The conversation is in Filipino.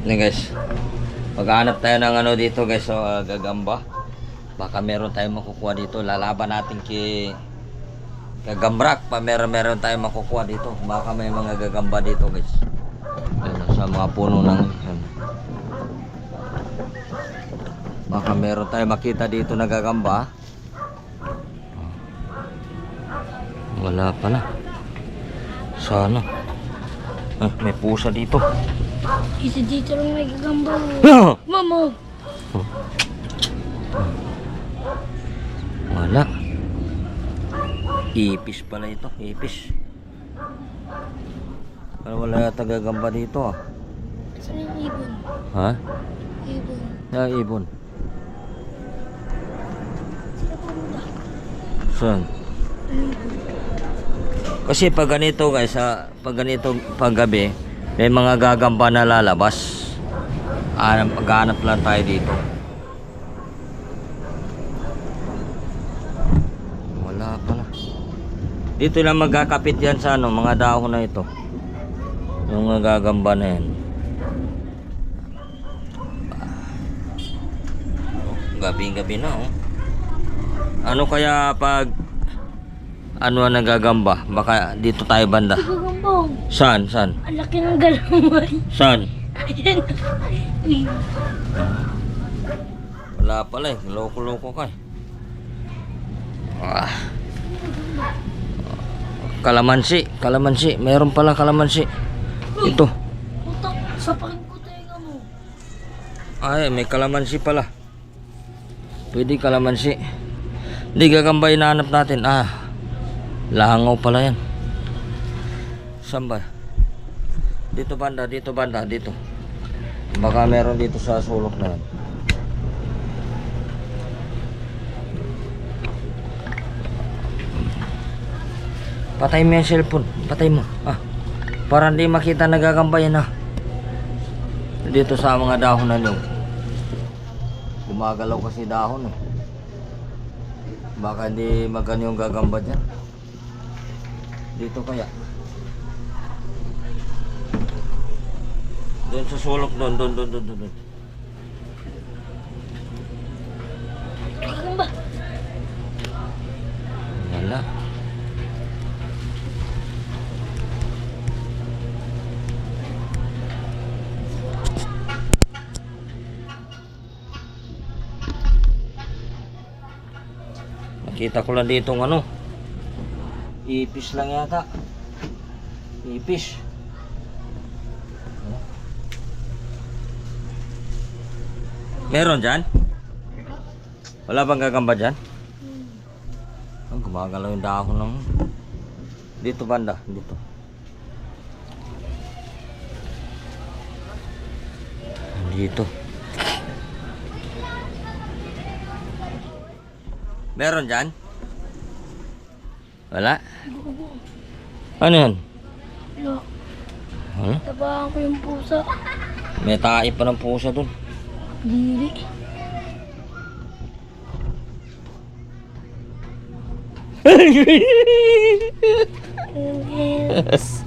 Yan guys. Maghanap tayo ng ano dito guys. So, gagamba. Baka meron tayong makukuha dito. Lalaban natin kay Gagambrak. Pa meron tayong makukuha dito. Baka may mga gagamba dito guys. Ayan, sa mga puno ng yan. Baka meron tayong makita dito na gagamba. Wala pala. Sana. May pusa dito. Isa dito lang may gagamba. Mama! Wala. Ipis pala ito. Ipis. Pero wala yata gagamba dito. Saan yung ibon? Ha? Ibon. Ibon. Saan? Kasi pag ganito guys, pag ganito paggabi, may mga gagamba na lalabas. Maghanap lang tayo dito. Wala pala. Dito lang magkakapit yan sa ano, mga dahon na ito. Yung mga gagamba na yan. Gabi-gabi na oh. Ano kaya pag ano ang nagagamba? Baka dito tayo banda. Gagambang. Saan? Ang laki ng galamay. Saan? Ayan. Wala pala eh. Loko-loko ka eh. Kalamansi. Mayroon pala kalamansi. Ito. Putak, sapakin ko tenga mo. Ay, may kalamansi pala. Pwede kalamansi. Hindi gagamba hinahanap natin. Lahangaw pala yan. Saan ba? Dito banda. Dito. Baka meron dito sa sulok na yan. Patay mo yung cellphone. Patay mo. Para hindi makita nagagamba yan Dito sa mga dahon na nyo. Gumagalaw kasi dahon Baka hindi magano yung gagamba dyan. Dito kaya. Doon sa sulok doon. Gagamba. Wala. Nakita ko lang dito ng ano. Ipis lang yata. Ipis. Meron dyan? Wala bang gagamba dyan? Gumagalaw yung dahon ng... Dito banda. Dito. Dito. Meron dyan? Wala? Ano yan? Wala. Tabahan ko yung pusa. May tae pa ng pusa dun. Diri. Yes.